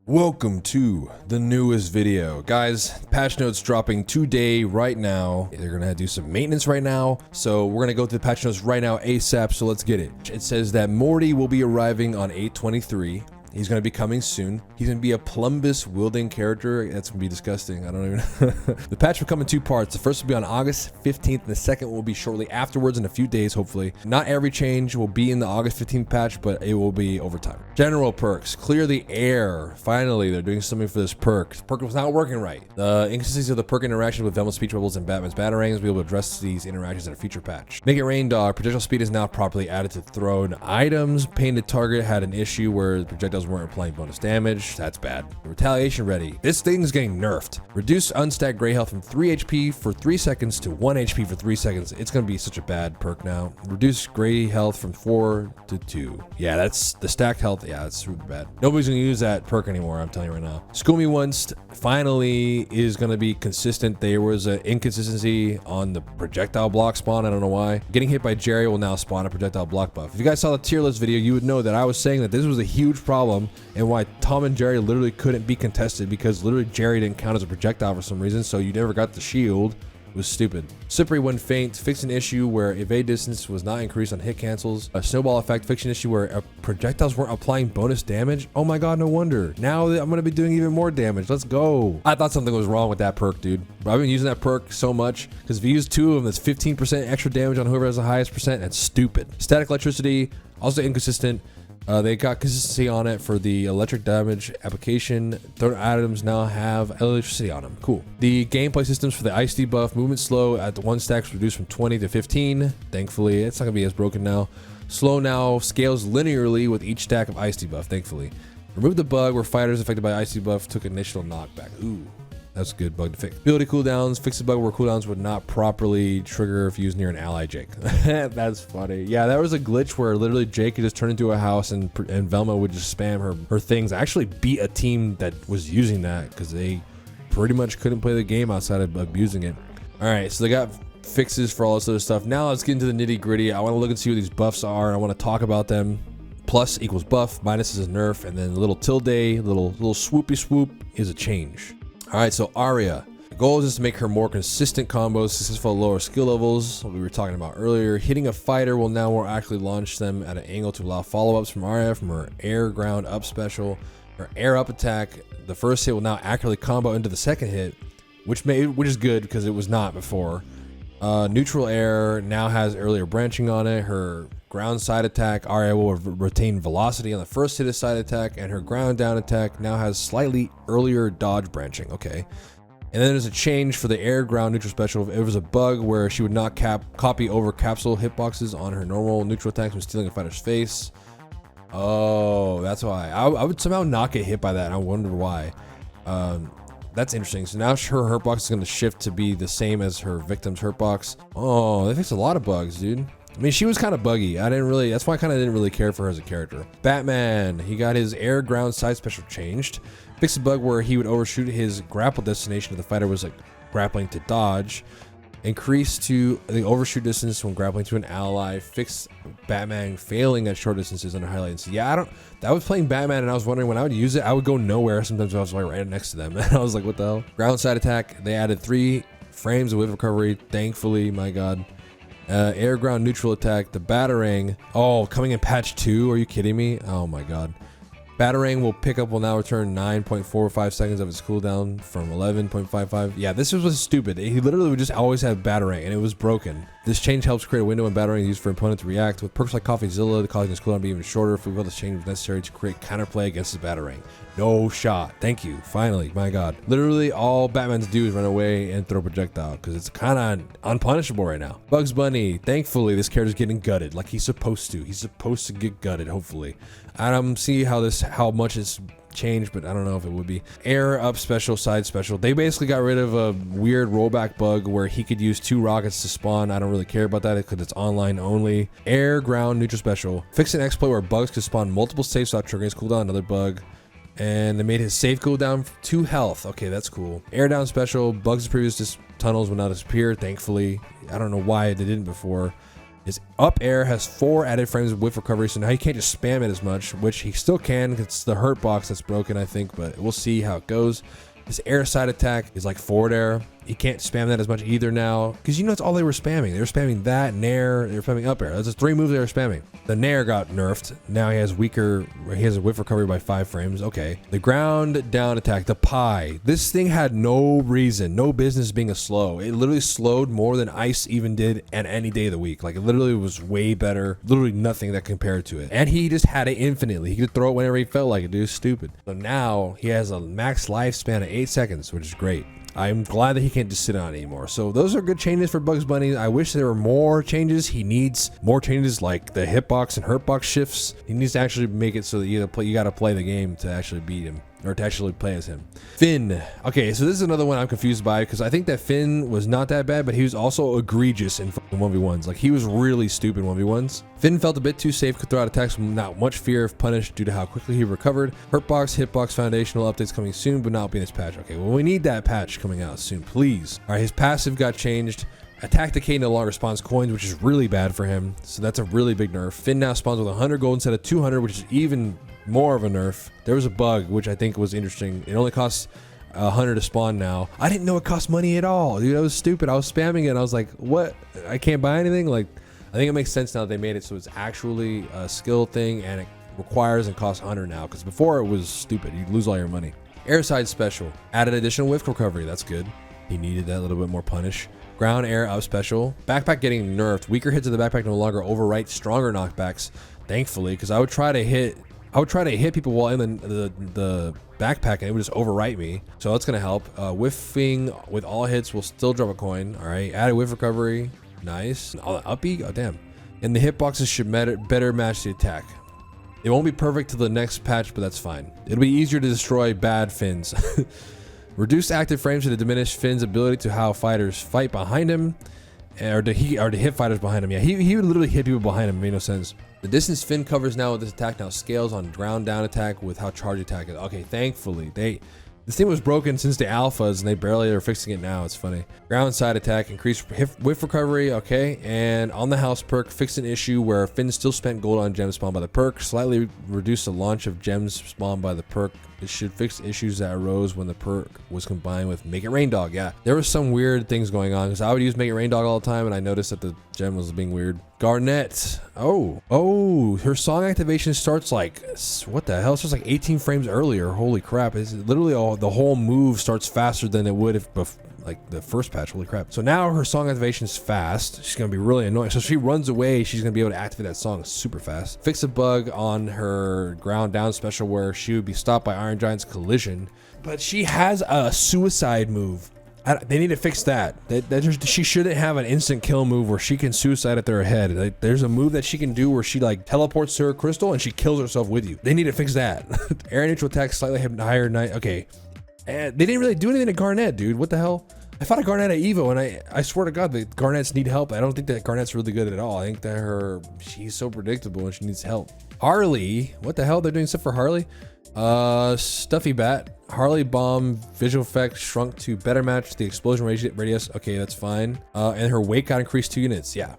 Welcome to the newest video. Guys, patch notes dropping today, right now. They're gonna do some maintenance right now. So we're gonna go through the patch notes right now ASAP, so let's get it. It says that Morty will be arriving on 8/23. He's going to be coming soon. He's going to be a plumbus wielding character. That's going to be disgusting. I don't even know. The patch will come in two parts. The first will be on August 15th, and the second will be shortly afterwards in a few days, hopefully. Not every change will be in the August 15th patch, but it will be over time. General perks. Clear the air. Finally, they're doing something for this perk. The perk was not working right. The inconsistencies of the perk interactions with Velma's speech bubbles and Batman's batarangs will be able to address these interactions in a future patch. Make it rain dog. Projectile speed is now properly added to thrown items. Painted target had an issue where the projectiles weren't applying bonus damage. That's bad. Retaliation ready. This thing's getting nerfed. Reduce unstacked gray health from 3 HP for 3 seconds to 1 HP for 3 seconds. It's gonna be such a bad perk now. Reduce gray health from 4 to 2. Yeah, that's the stacked health. Yeah, that's super bad. Nobody's gonna use that perk anymore, I'm telling you right now. Scooby once finally is gonna be consistent. There was an inconsistency on the projectile block spawn. I don't know why. Getting hit by Jerry will now spawn a projectile block buff. If you guys saw the tier list video, you would know that I was saying that this was a huge problem and why Tom and Jerry literally couldn't be contested, because literally Jerry didn't count as a projectile for some reason, so you never got the shield. It was stupid. Slippery when faint. Fixed an issue where evade distance was not increased on hit cancels. A snowball effect. Fixed an issue where projectiles weren't applying bonus damage. Oh my god, no wonder. Now I'm going to be doing even more damage. Let's go. I thought something was wrong with that perk, dude. I've been using that perk so much because if you use two of them, that's 15% extra damage on whoever has the highest percent. That's stupid. Static electricity. Also inconsistent. They got consistency on it for the electric damage application. Thrown items now have electricity on them. Cool. The gameplay systems for the ice debuff. Movement slow at the 1 stacks reduced from 20 to 15. Thankfully, it's not going to be as broken now. Slow now scales linearly with each stack of ice debuff. Thankfully. Remove the bug where fighters affected by ice debuff took initial knockback. Ooh. That's a good bug to fix. Ability cooldowns. Fix the bug where cooldowns would not properly trigger if used near an ally Jake. That's funny. Yeah, that was a glitch where literally Jake could just turn into a house and Velma would just spam her things. I actually beat a team that was using that because they pretty much couldn't play the game outside of abusing it. All right, so they got fixes for all this other stuff. Now let's get into the nitty gritty. I want to look and see what these buffs are. I want to talk about them. Plus equals buff, minus is a nerf, and then a little tilde, little swoopy swoop is a change. All right, so Arya. The goal is just to make her more consistent combos, successful at lower skill levels, what we were talking about earlier. Hitting a fighter will now more accurately launch them at an angle to allow follow-ups from Arya from her air ground up special. Her air up attack, the first hit will now accurately combo into the second hit, which is good because it was not before. Neutral air now has earlier branching on it. Her ground side attack, Arya will retain velocity on the first hit of side attack, and her ground down attack now has slightly earlier dodge branching. Okay. And then there's a change for the air ground neutral special. It was a bug where she would not copy over capsule hitboxes on her normal neutral attacks when stealing a fighter's face. Oh, that's why. I would somehow not get hit by that. I wonder why. That's interesting. So now her hurtbox is going to shift to be the same as her victim's hurtbox. Oh, they fixed a lot of bugs, dude. I mean, she was kind of buggy. That's why I kind of didn't really care for her as a character. Batman, he got his air ground side special changed. Fixed a bug where he would overshoot his grapple destination if the fighter was like grappling to dodge. Increase to the overshoot distance when grappling to an ally. Fixed Batman failing at short distances under high latency. Yeah, that was playing Batman and I was wondering when I would use it, I would go nowhere. Sometimes I was like right next to them and I was like, what the hell? Ground side attack, they added 3 frames of whip recovery. Thankfully, my god. Air ground neutral attack, the batarang. Oh, coming in patch 2? Are you kidding me? Oh my god. Batarang will now return 9.45 seconds of its cooldown from 11.55. Yeah, this was stupid. He literally would just always have Batarang and it was broken. This change helps create a window when Batarang is used for an opponent to react. With perks like CoffeeZilla, the causing his cooldown to be even shorter. If we feel this change was necessary to create counterplay against his Batarang. No shot. Thank you. Finally, my god. Literally all Batman's do is run away and throw projectile because it's kind of unpunishable right now. Bugs Bunny. Thankfully, this character's getting gutted like he's supposed to. He's supposed to get gutted, hopefully. I don't see how much it's changed, but I don't know if it would be. Air up special, side special. They basically got rid of a weird rollback bug where he could use 2 rockets to spawn. I don't really care about that because it's online only. Air ground neutral special. Fix an exploit where bugs could spawn multiple safes without triggering his cooldown. Another bug. And they made his safe cooldown 2 health. Okay, that's cool. Air down special. Bugs' previous tunnels will now disappear, thankfully. I don't know why they didn't before. His up air has 4 added frames with recovery, so now he can't just spam it as much, which he still can. It's the hurt box that's broken, I think, but we'll see how it goes. His air side attack is like forward air. He can't spam that as much either now, because you know that's all they were spamming. They were spamming that, nair, they were spamming up air. That's just 3 moves they were spamming. The nair got nerfed. Now he has a whiff recovery by 5 frames. Okay. The ground down attack, the pie. This thing had no reason, no business being a slow. It literally slowed more than ice even did at any day of the week. Like, it literally was way better. Literally nothing that compared to it. And he just had it infinitely. He could throw it whenever he felt like it, dude. Stupid. So now he has a max lifespan of 8 seconds, which is great. I'm glad that he can't just sit on it anymore. So those are good changes for Bugs Bunny. I wish there were more changes. He needs more changes, like the hitbox and hurtbox shifts. He needs to actually make it so that you gotta play the game to actually beat him, or to actually play as him. Finn. Okay, so this is another one I'm confused by, because I think that Finn was not that bad, but he was also egregious in 1v1s. Like, he was really stupid in 1v1s. Finn felt a bit too safe, could throw out attacks with not much fear of punish due to how quickly he recovered. Hurtbox, hitbox, foundational updates coming soon, but not being this patch. Okay, well, we need that patch coming out soon, please. All right, his passive got changed. Attack Decay no longer spawns coins, which is really bad for him. So that's a really big nerf. Finn now spawns with 100 gold instead of 200, which is even more of a nerf. There was a bug, which I think was interesting. It only costs 100 to spawn now. I didn't know it cost money at all, dude. That was stupid. I was spamming it and I was like, what? I can't buy anything? Like, I think it makes sense now that they made it so it's actually a skill thing and it requires and costs 100 now, because before it was stupid. You'd lose all your money. Airside special. Added additional whiff recovery. That's good. He needed that little bit more punish. Ground air up special. Backpack getting nerfed. Weaker hits of the backpack no longer overwrite stronger knockbacks, thankfully, because I would try to hit people while in the backpack and it would just overwrite me. So that's gonna help. Whiffing with all hits will still drop a coin. All right, added whiff recovery. Nice. Oh, uppy. Oh damn. And the hitboxes should better match the attack. It won't be perfect till the next patch, but that's fine. It'll be easier to destroy bad Finns. Reduced active frames to diminish Finn's ability to how fighters fight behind him, or to hit fighters behind him. Yeah, he would literally hit people behind him. It made no sense. The distance Finn covers now with this attack now scales on ground down attack with how charge attack is. Okay, thankfully this thing was broken since the alphas and they barely are fixing it now. It's funny. Ground side attack, increased whiff recovery. Okay, and on the house perk, fixed an issue where Finn still spent gold on gems spawned by the perk. Slightly reduced the launch of gems spawned by the perk. It should fix issues that arose when the perk was combined with Make It Rain Dog. Yeah, there was some weird things going on, because I would use Make It Rain Dog all the time and I noticed that the gem was being weird. Garnett. Oh, her song activation starts like, what the hell? It starts like 18 frames earlier. Holy crap. It's literally the whole move starts faster than it would if like the first patch. Holy crap. So now her song activation is fast. She's gonna be really annoying. So if she runs away, she's gonna be able to activate that song super fast. Fix a bug on her ground down special where she would be stopped by Iron Giant's collision, but she has a suicide move. They need to fix that. She shouldn't have an instant kill move where she can suicide at their head. Like, there's a move that she can do where she like teleports to her crystal and she kills herself with you. They need to fix that. Air neutral attack slightly higher night. Okay. And they didn't really do anything to Garnett, dude. What the hell? I fought a Garnett at Evo, and I swear to God, the Garnets need help. I don't think that Garnett's really good at all. I think that she's so predictable and she needs help. Harley, what the hell? They're doing stuff for Harley? Stuffy Bat. Harley bomb visual effect shrunk to better match the explosion radius. Okay, that's fine. And her weight got increased 2 units. Yeah.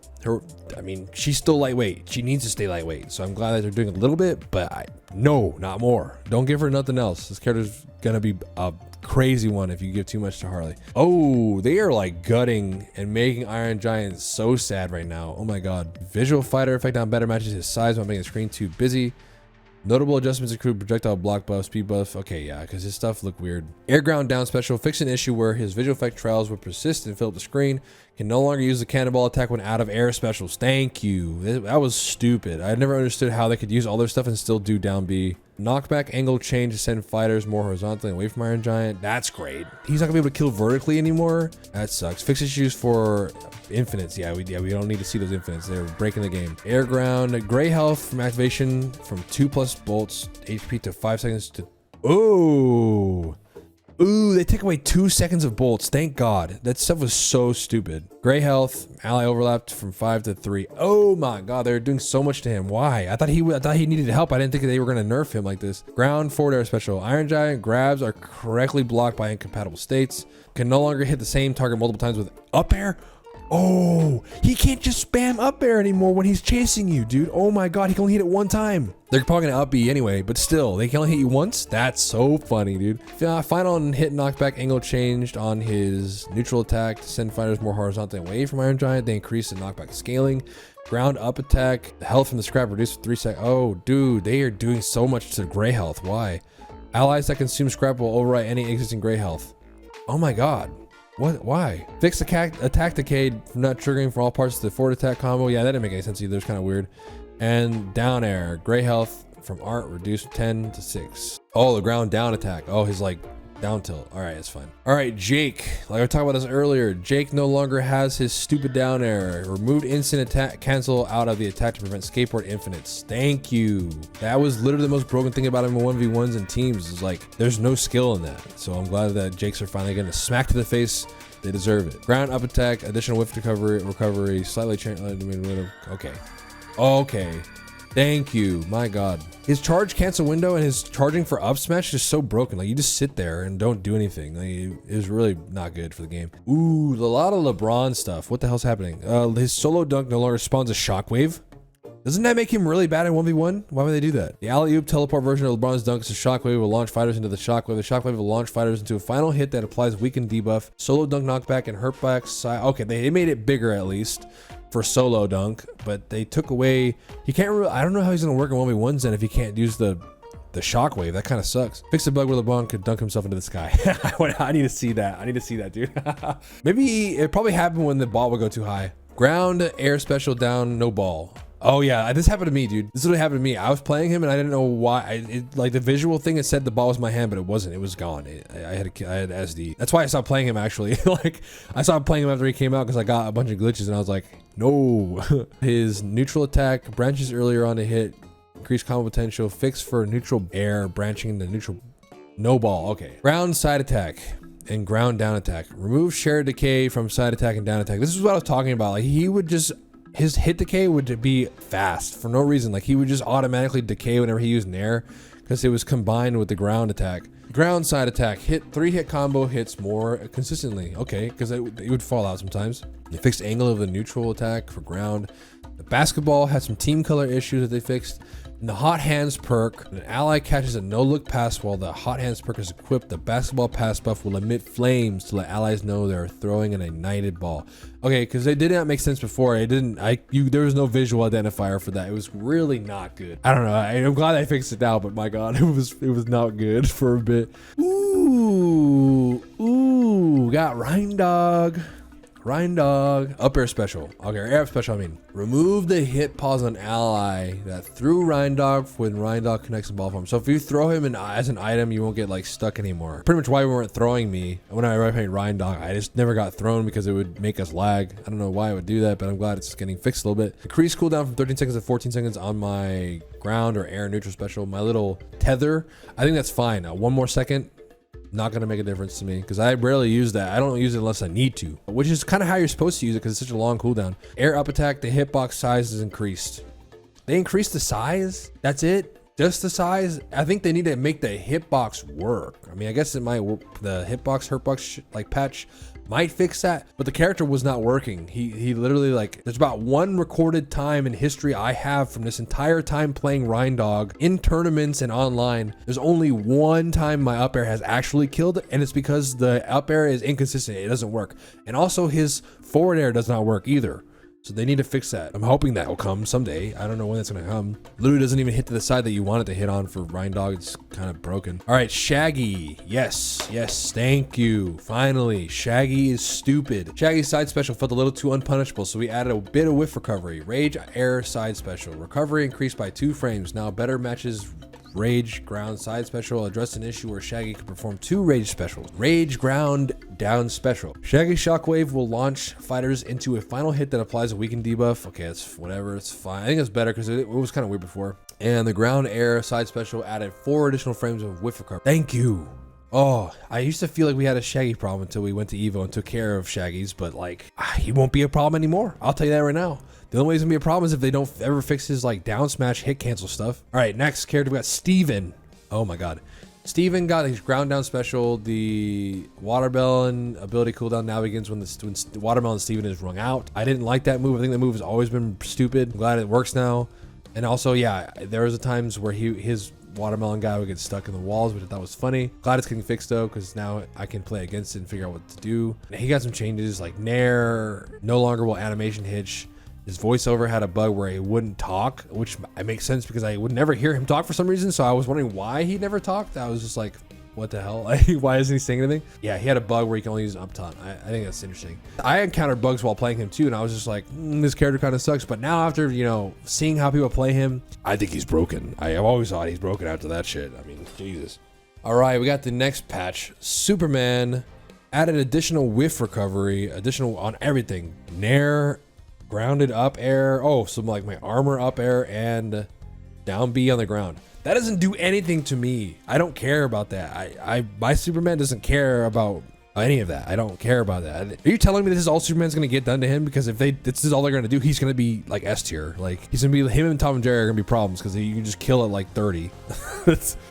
I mean, she's still lightweight. She needs to stay lightweight. So I'm glad that they're doing a little bit, but no, not more. Don't give her nothing else. This character's gonna be a crazy one if you give too much to Harley. Oh, they are like gutting and making Iron Giant so sad right now. Oh my God. Visual fighter effect on better matches his size without making the screen too busy. Notable adjustments include projectile block buff, speed buff. Okay, yeah, because his stuff looked weird. Air ground down special. Fix an issue where his visual effect trials would persist and fill up the screen. Can no longer use the cannonball attack when out of air specials. Thank you. That was stupid. I never understood how they could use all their stuff and still do down B. Knockback angle change to send fighters more horizontally away from Iron Giant. That's great. He's not gonna be able to kill vertically anymore. That sucks. Fix issues for infinites. Yeah, we don't need to see those infinites. They're breaking the game. Air ground, gray health from activation from 2+ bolts, HP to 5 seconds to. Ooh, they take away 2 seconds of bolts. Thank God. That stuff was so stupid. Gray health, ally overlapped from 5 to 3. Oh my God, they're doing so much to him. Why? I thought he needed help. I didn't think they were gonna nerf him like this. Ground forward air special. Iron Giant grabs are correctly blocked by incompatible states. Can no longer hit the same target multiple times with up air. Oh, he can't just spam up air anymore when he's chasing you, dude. Oh my God, he can only hit it one time. They're probably gonna up B anyway, but still, they can only hit you once? That's so funny, dude. Final hit knockback angle changed on his neutral attack to send fighters more horizontally away from Iron Giant. They increased the knockback scaling. Ground up attack, health from the scrap reduced for 3 seconds. Oh, dude, they are doing so much to gray health. Why? Allies that consume scrap will overwrite any existing gray health. Oh my God. What? Why? Fix attack decay from not triggering for all parts of the forward attack combo. Yeah, that didn't make any sense either. It's kind of weird. And down air. Gray health from art reduced 10 to 6. Oh, the ground down attack. Oh, his like down tilt. All right, it's fine. All right, Jake. Like I talked about this earlier. Jake no longer has his stupid down air. Removed instant attack cancel out of the attack to prevent skateboard infinites. Thank you. That was literally the most broken thing about him in 1v1s and teams. Is like there's no skill in that. So I'm glad that Jakes are finally getting a smack to the face. They deserve it. Ground up attack, additional whiff recovery, slightly change. Okay. Okay. Thank you. My God. His charge cancel window and his charging for up smash is so broken. Like you just sit there and don't do anything. Like, it was really not good for the game. Ooh, a lot of Lebron stuff. What the hell's happening? His solo dunk no longer spawns a shockwave. Doesn't that make him really bad in 1v1? Why would they do that? The alley-oop teleport version of LeBron's dunk is a shockwave will launch fighters into the shockwave. The shockwave will launch fighters into a final hit that applies weakened debuff, solo dunk knockback, and hurtback side. Okay, they made it bigger at least for solo dunk, but they took away. He can't really. I don't know how he's gonna work in 1v1s then if he can't use the shockwave. That kind of sucks. Fix the bug where LeBron could dunk himself into the sky. I need to see that. I need to see that, dude. Maybe it probably happened when the ball would go too high. Ground air special down, no ball. Oh yeah, this happened to me, dude. This literally happened to me. I was playing him and I didn't know why. Like the visual thing, it said the ball was in my hand, but it wasn't. It was gone. I had SD. That's why I stopped playing him actually. Like I stopped playing him after he came out because I got a bunch of glitches and I was like, no. His neutral attack branches earlier on to hit, increased combo potential, fix for neutral air, branching the neutral, no ball. Okay. Ground side attack and ground down attack. Remove shared decay from side attack and down attack. This is what I was talking about. Like he would just, his hit decay would be fast for no reason. Like he would just automatically decay whenever he used Nair because it was combined with the ground attack. Ground side attack, 3-hit combo hits more consistently. Okay, because it would fall out sometimes. They fixed angle of the neutral attack for ground. The basketball had some team color issues that they fixed. And the hot hands perk, an ally catches a no-look pass while the hot hands perk is equipped. The basketball pass buff will emit flames to let allies know they're throwing an ignited ball. Okay, because it did not make sense before. It didn't. There was no visual identifier for that. It was really not good. I don't know. I'm glad I fixed it now, but my God, it was not good for a bit. Ooh, got Rhyme Dog. Up air special. Okay, air up special, I mean. Remove the hit pause on ally that threw Dog when Dog connects in ball form. So if you throw him in as an item, you won't get like stuck anymore. Pretty much why we weren't throwing me when I played Dog. I just never got thrown because it would make us lag. I don't know why it would do that, but I'm glad it's getting fixed a little bit. Increase cooldown from 13 seconds to 14 seconds on my ground or air neutral special. My little tether, I think that's fine. One more second. Not gonna make a difference to me because I rarely use that. I don't use it unless I need to, which is kind of how you're supposed to use it because it's such a long cooldown. Air up attack, the hitbox size is increased. They increased the size? That's it? Just the size? I think they need to make the hitbox work. I mean, I guess it might work. The hurtbox like patch might fix that, but the character was not working. He literally, like, there's about one recorded time in history I have from this entire time playing Dog in tournaments and online. There's only one time my up air has actually killed, and it's because the up air is inconsistent. It doesn't work. And also his forward air does not work either. So they need to fix that. I'm hoping that will come someday. I don't know when it's gonna come. Literally doesn't even hit to the side that you want it to hit on for Dog. It's kind of broken. All right, Shaggy. Yes, thank you. Finally, Shaggy is stupid. Shaggy's side special felt a little too unpunishable, so we added a bit of whiff recovery. Rage air side special. Recovery increased by 2 frames. Now better matches Rage ground side special. Addressed an issue where Shaggy could perform 2 rage specials. Rage ground down special. Shaggy shockwave will launch fighters into a final hit that applies a weakened debuff. Okay, it's whatever, it's fine. I think it's better because it was kind of weird before. And the ground air side special added 4 additional frames of whiff recovery. Thank you. Oh, I used to feel like we had a Shaggy problem until we went to Evo and took care of Shaggy's, but like, he won't be a problem anymore. I'll tell you that right now. The only way it's gonna be a problem is if they don't ever fix his like down smash hit cancel stuff. All right, next character we got Steven. Oh my God. Steven got his ground down special. The watermelon ability cooldown now begins when the watermelon Steven is wrung out. I didn't like that move. I think the move has always been stupid. I'm glad it works now. And also, yeah, there was times where his watermelon guy would get stuck in the walls, which I thought was funny. Glad it's getting fixed though, because now I can play against it and figure out what to do. He got some changes like Nair no longer will animation hitch. His voiceover had a bug where he wouldn't talk, which makes sense because I would never hear him talk for some reason. So I was wondering why he never talked. I was just like, what the hell? Like, why isn't he saying anything? Yeah, he had a bug where he can only use an up taunt. I think that's interesting. I encountered bugs while playing him too, and I was just like, this character kind of sucks. But now after, you know, seeing how people play him, I think he's broken. I've always thought he's broken after that shit. I mean, Jesus. All right, we got the next patch. Superman added additional whiff recovery, additional on everything. Nair, grounded up air. Oh, so like my armor up air and down B on the ground. That doesn't do anything to me. I don't care about that. My Superman doesn't care about any of that. I don't care about that. Are you telling me this is all Superman's gonna get done to him? Because if this is all they're gonna do, he's gonna be like S tier. Like he's gonna be, him and Tom and Jerry are gonna be problems because you can just kill at like 30.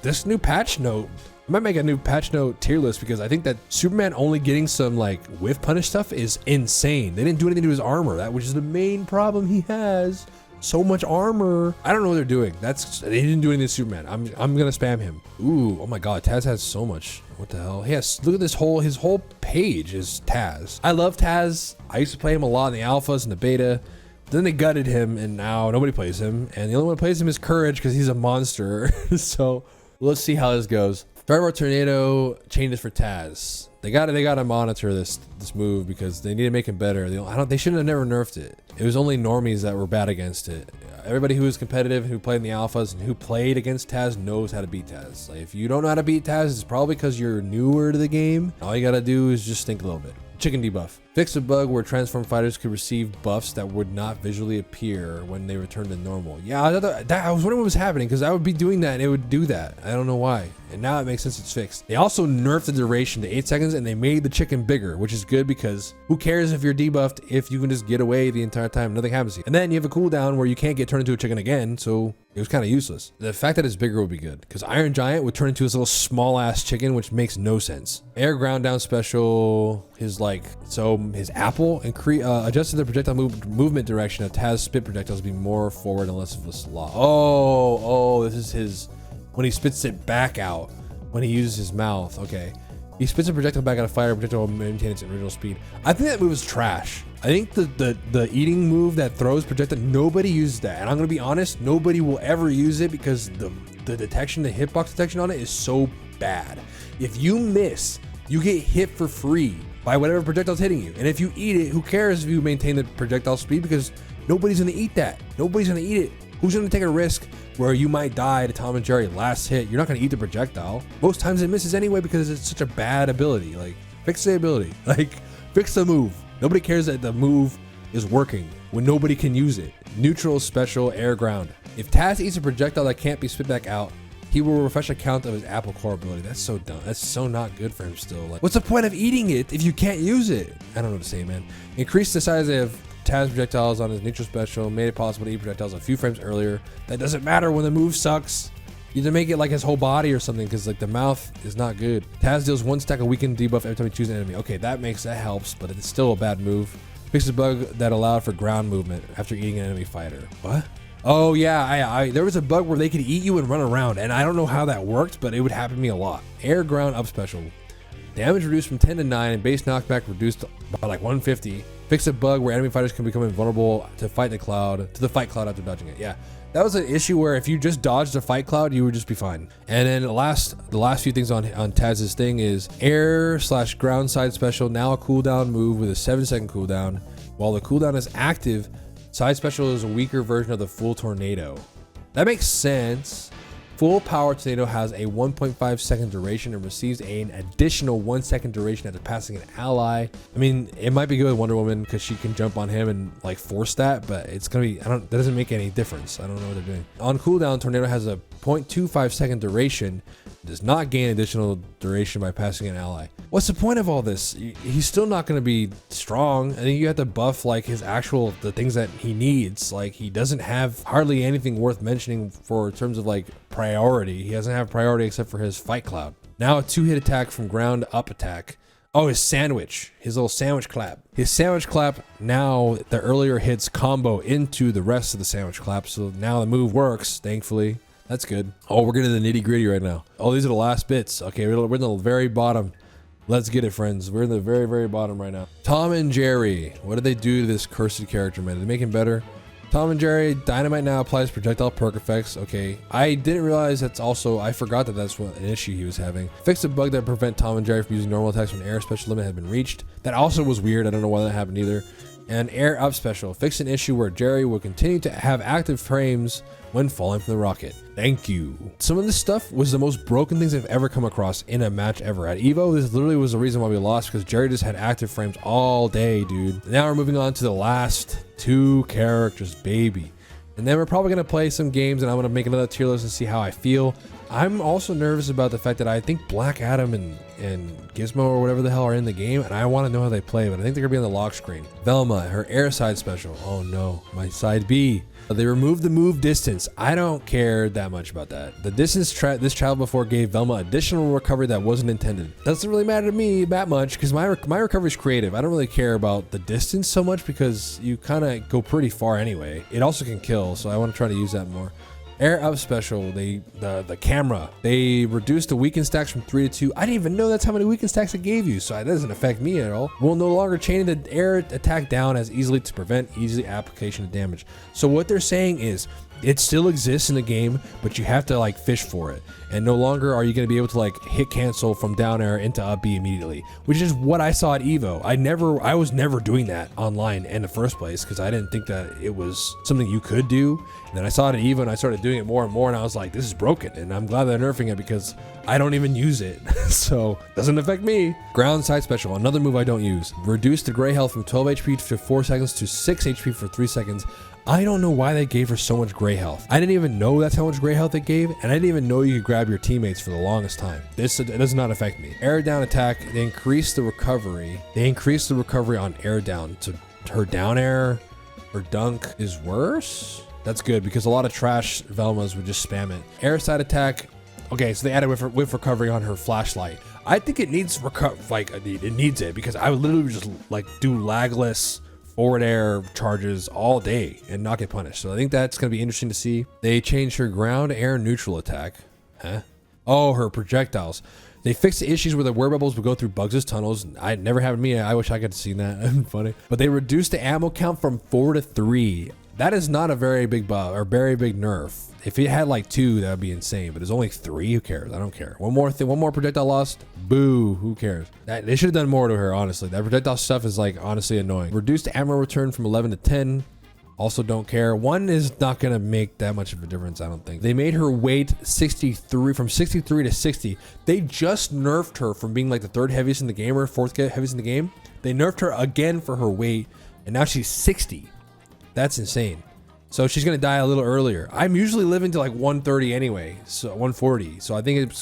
This new patch note, I might make a new patch note tier list because I think that Superman only getting some like whiff punish stuff is insane. They didn't do anything to his armor, which is the main problem he has. So much armor. I don't know what they're doing. They didn't do anything to Superman. I'm gonna spam him. Ooh, oh my god, Taz has so much. What the hell? Yes, look at his whole page is Taz. I love Taz. I used to play him a lot in the alphas and the beta. Then they gutted him and now nobody plays him. And the only one who plays him is Courage because he's a monster. So let's see how this goes. Fireball Tornado changes for Taz. They gotta monitor this move because they need to make it better. They shouldn't have never nerfed it. It was only normies that were bad against it. Everybody who was competitive, who played in the alphas, and who played against Taz knows how to beat Taz. Like, if you don't know how to beat Taz, it's probably because you're newer to the game. All you gotta do is just think a little bit. Chicken debuff. Fix a bug where transform fighters could receive buffs that would not visually appear when they return to normal. Yeah, I was wondering what was happening because I would be doing that and it would do that. I don't know why. And now it makes sense it's fixed. They also nerfed the duration to 8 seconds and they made the chicken bigger, which is good because who cares if you're debuffed if you can just get away the entire time, nothing happens to you. And then you have a cooldown where you can't get turned into a chicken again, so it was kind of useless. The fact that it's bigger would be good because Iron Giant would turn into this little small ass chicken, which makes no sense. Air ground down special, his apple and adjusted the projectile movement direction of Taz spit projectiles to be more forward and less of a slot. Oh, this is his, when he spits it back out, when he uses his mouth. Okay. He spits a projectile back at a fighter, projectile will maintain its original speed. I think that move is trash. I think the eating move that throws projectile, nobody uses that. And I'm gonna be honest, nobody will ever use it because the detection, the hitbox detection on it is so bad. If you miss, you get hit for free by whatever projectile's hitting you. And if you eat it, who cares if you maintain the projectile speed because nobody's gonna eat that. Nobody's gonna eat it. Who's gonna take a risk where you might die to Tom and Jerry last hit? You're not gonna eat the projectile. Most times it misses anyway because it's such a bad ability. Like, fix the ability. Like, fix the move. Nobody cares that the move is working when nobody can use it. Neutral, special, air, ground. If Taz eats a projectile that can't be spit back out, he will refresh a count of his apple core ability. That's so dumb. That's so not good for him still. Like, what's the point of eating it if you can't use it? I don't know what to say, man. Increase the size of Taz projectiles on his neutral special, made it possible to eat projectiles a few frames earlier. That doesn't matter when the move sucks. You need to make it like his whole body or something because like the mouth is not good. Taz deals 1 stack of weakened debuff every time you choose an enemy. Okay, that helps, but it's still a bad move. Fixes a bug that allowed for ground movement after eating an enemy fighter. What? Oh yeah, there was a bug where they could eat you and run around, and I don't know how that worked, but it would happen to me a lot. Air ground up special. Damage reduced from 10 to 9, and base knockback reduced by like 150. Fix a bug where enemy fighters can become invulnerable to the fight cloud after dodging it. Yeah, that was an issue where if you just dodged the fight cloud, you would just be fine. And then the last few things on Taz's thing is air/ground side special, now a cooldown move with a 7-second cooldown. While the cooldown is active, side special is a weaker version of the full tornado. That makes sense. Full power tornado has a 1.5 second duration and receives an additional 1 second duration after passing an ally. I mean, it might be good with Wonder Woman because she can jump on him and like force that, but it's gonna be, that doesn't make any difference. I don't know what they're doing. On cooldown, tornado has a 0.25 second duration Does not gain additional duration by passing an ally. What's the point of all this? He's still not going to be strong. I think you have to buff like his the things that he needs. Like he doesn't have hardly anything worth mentioning for terms of like priority. He doesn't have priority except for his fight cloud. Now a 2-hit attack from ground up attack. Oh, his sandwich, his little sandwich clap. His sandwich clap, now the earlier hits combo into the rest of the sandwich clap. So now the move works, thankfully. That's good. Oh, we're getting the nitty gritty right now. Oh, these are the last bits. Okay, we're in the very bottom. Let's get it, friends. We're in the very, very bottom right now. Tom and Jerry. What did they do to this cursed character, man? Did they make him better? Tom and Jerry, dynamite now applies projectile perk effects. Okay, I didn't realize that's also, I forgot that that's what an issue he was having. Fix a bug that prevent Tom and Jerry from using normal attacks when air special limit had been reached. That also was weird. I don't know why that happened either. And air up special. Fix an issue where Jerry will continue to have active frames when falling from the rocket. Thank you. Some of this stuff was the most broken things I've ever come across in a match ever. At Evo, this literally was the reason why we lost, because Jerry just had active frames all day, dude. Now we're moving on to the last 2 characters, baby. And then we're probably going to play some games, and I'm going to make another tier list and see how I feel. I'm also nervous about the fact that I think Black Adam and Gizmo or whatever the hell are in the game, and I want to know how they play, but I think they're going to be on the lock screen. Velma, her air side special. Oh no, my side B. They removed the move distance. I don't care that much about that. The distance this child before gave Velma additional recovery that wasn't intended. Doesn't really matter to me that much because my recovery is creative. I don't really care about the distance so much because you kind of go pretty far anyway. It also can kill, so I want to try to use that more. Air up special, the camera, they reduced the weaken stacks from 3 to 2. I didn't even know that's how many weaken stacks it gave you, so it doesn't affect me at all. Will no longer chain the air attack down as easily to prevent easy application of damage. So what they're saying is it still exists in the game, but you have to like fish for it, and no longer are you going to be able to like hit cancel from down air into up B immediately, which is what I saw at Evo. I was never doing that online in the first place because I didn't think that it was something you could do. And then I saw it at Evo and I started doing it more and more, and I was like, this is broken, and I'm glad they're nerfing it because I don't even use it. So doesn't affect me. Ground side special, another move I don't use. Reduce the gray health from 12 HP for 4 seconds to 6 HP for 3 seconds. I don't know why they gave her so much gray health. I didn't even know that's how much gray health it gave, and I didn't even know you could grab your teammates for the longest time. It does not affect me. Air down attack, they increased the recovery. They increased the recovery on air down. So her down air, her dunk is worse? That's good because a lot of trash Velmas would just spam it. Air side attack, okay, so they added whiff recovery on her flashlight. I think it needs it needs it because I would literally just like do lagless forward air charges all day and not get punished. So I think that's going to be interesting to see. They changed her ground air neutral attack. Huh? Oh, her projectiles. They fixed the issues where the wear bubbles would go through Bugs' tunnels. I never happened to me. I wish I could have seen that. Funny. But they reduced the ammo count from 4 to 3. That is not a very big buff or very big nerf. If it had like 2, that would be insane, but there's only 3. Who cares? I don't care. One more projectile lost. Boo. Who cares? They should have done more to her, honestly. That projectile stuff is like honestly annoying. Reduced ammo return from 11 to 10. Also don't care. 1 is not going to make that much of a difference, I don't think. They made her weight 63 from 63 to 60. They just nerfed her from being like the 3rd heaviest in the game or 4th heaviest in the game. They nerfed her again for her weight, and now she's 60. That's insane. So she's gonna die a little earlier. I'm usually living to like 130 anyway, so 140. So I think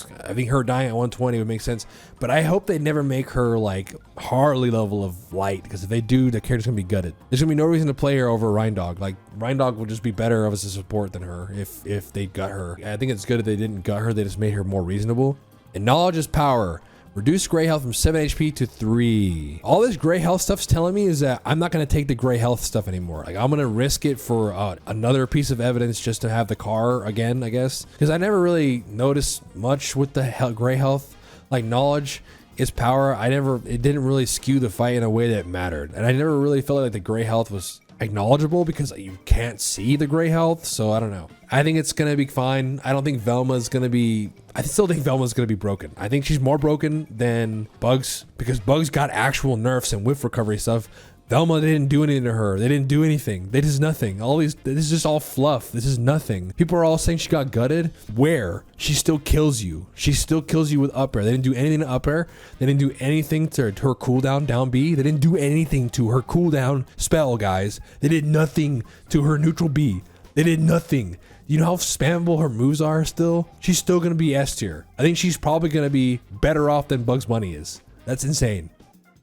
her dying at 120 would make sense. But I hope they never make her like Harley level of light, because if they do, the character's gonna be gutted. There's gonna be no reason to play her over Reindog. Like Reindog will just be better of as a support than her if they gut her. I think it's good if they didn't gut her. They just made her more reasonable. And knowledge is power. Reduce gray health from 7 HP to 3. All this gray health stuff's telling me is that I'm not going to take the gray health stuff anymore. Like I'm going to risk it for another piece of evidence just to have the car again, I guess. Because I never really noticed much with the gray health. Like knowledge is power. It didn't really skew the fight in a way that mattered. And I never really felt like the gray health was acknowledgeable because you can't see the gray health. So I don't know. I think it's going to be fine. I don't think Velma's going to be... I still think Velma's going to be broken. I think she's more broken than Bugs because Bugs got actual nerfs and whiff recovery stuff. Velma, they didn't do anything to her. They didn't do anything. They did nothing. This is just all fluff. This is nothing. People are all saying she got gutted. Where? She still kills you. She still kills you with up air. They didn't do anything to up air. They didn't do anything to her cooldown down B. They didn't do anything to her cooldown spell, guys. They did nothing to her neutral B. They did nothing. You know how spammable her moves are still? She's still gonna be S tier. I think she's probably gonna be better off than Bugs Bunny is. That's insane.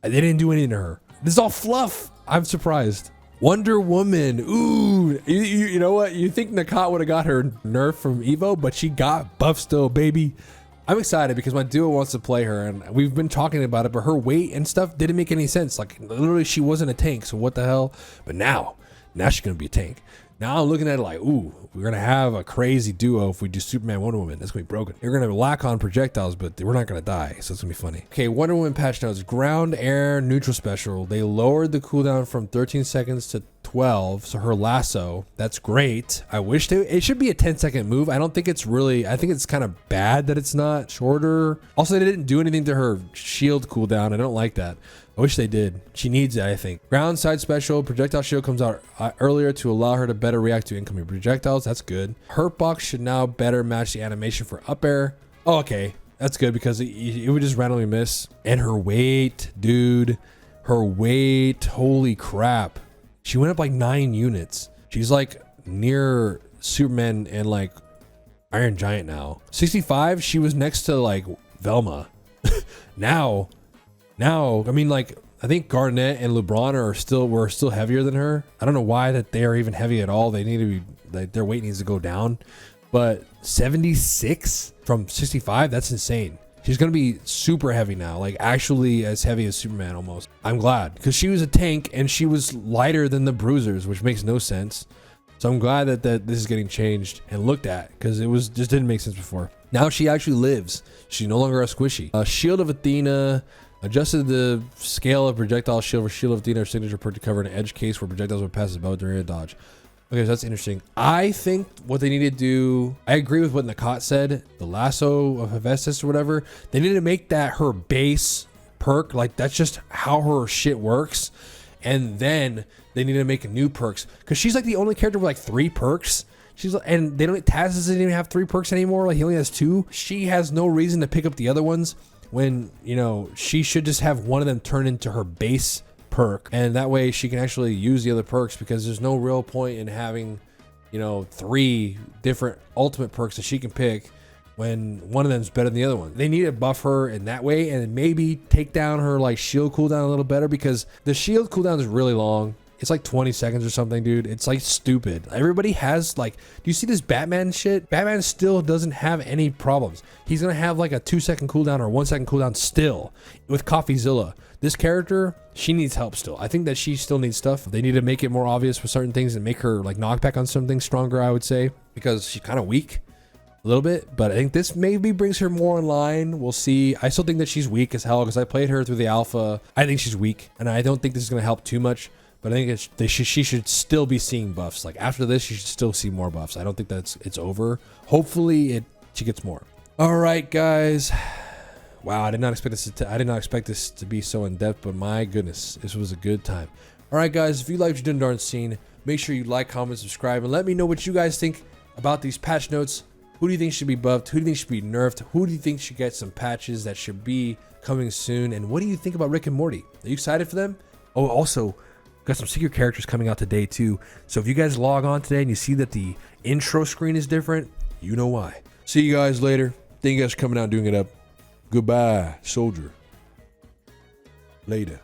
They didn't do anything to her. This is all fluff. I'm surprised. Wonder Woman. Ooh, you know what? You think Nakat would have got her nerf from Evo, but she got buff still, baby. I'm excited because my duo wants to play her, and we've been talking about it, but her weight and stuff didn't make any sense. Like, literally, she wasn't a tank, so what the hell? But now she's gonna be a tank. Now I'm looking at it like, ooh, we're gonna have a crazy duo if we do Superman, Wonder Woman. That's gonna be broken. You're gonna lack on projectiles, but we're not gonna die, so it's gonna be funny. Okay, Wonder Woman patch notes. Ground, air, neutral special. They lowered the cooldown from 13 seconds to 12, so her lasso, that's great. I wish it should be a 10-second move. I don't think it's really, I think it's kind of bad that it's not shorter. Also, they didn't do anything to her shield cooldown. I don't like that. I wish they did. She needs it, I think. Ground side special, projectile shield comes out earlier to allow her to better react to incoming projectiles. That's good. Hurt box should now better match the animation for up air. Oh, okay. That's good because it would just randomly miss. And her weight, dude. Her weight, holy crap. She went up like 9 units. She's like near Superman and like Iron Giant now. 65, she was next to like Velma. Now, I mean, like, I think Garnett and Lebron were still heavier than her. I don't know why that they are even heavy at all. They need to be, like, their weight needs to go down. But 76 from 65, that's insane. She's gonna be super heavy now, like actually as heavy as Superman almost. I'm glad because she was a tank and she was lighter than the bruisers, which makes no sense. So I'm glad that this is getting changed and looked at because it was just didn't make sense before. Now she actually lives. She's no longer a squishy. Shield of Athena. Adjusted the scale of projectile shield for Shield of Athena or signature perk to cover an edge case where projectiles would pass above during a dodge. Okay, so that's interesting. I think what they need to do, I agree with what Nakat said, the lasso of Hephaestus or whatever. They need to make that her base perk. Like, that's just how her shit works. And then they need to make new perks because she's like the only character with like 3 perks. And they don't, Taz doesn't even have 3 perks anymore. Like, he only has 2. She has no reason to pick up the other ones. When, you know, she should just have one of them turn into her base perk, and that way she can actually use the other perks because there's no real point in having, you know, 3 different ultimate perks that she can pick when one of them's better than the other one. They need to buff her in that way and maybe take down her like shield cooldown a little better because the shield cooldown is really long. It's like 20 seconds or something, dude. It's like stupid. Everybody has like, do you see this Batman shit? Batman still doesn't have any problems. He's gonna have like a 2-second cooldown or 1-second cooldown still with CoffeeZilla. This character, she needs help still. I think that she still needs stuff. They need to make it more obvious for certain things and make her like knockback on something stronger, I would say, because she's kind of weak a little bit, but I think this maybe brings her more in line. We'll see. I still think that she's weak as hell because I played her through the alpha. I think she's weak and I don't think this is gonna help too much. But I think she should still be seeing buffs. Like after this, she should still see more buffs. I don't think it's over. Hopefully, she gets more. All right, guys. Wow, I did not expect this to be so in depth. But my goodness, this was a good time. All right, guys. If you liked what you're doing, seen, make sure you like, comment, subscribe, and let me know what you guys think about these patch notes. Who do you think should be buffed? Who do you think should be nerfed? Who do you think should get some patches that should be coming soon? And what do you think about Rick and Morty? Are you excited for them? Oh, also, got some secret characters coming out today too. So if you guys log on today and you see that the intro screen is different, you know why. See you guys later. Thank you guys for coming out and doing it up. Goodbye, soldier. Later.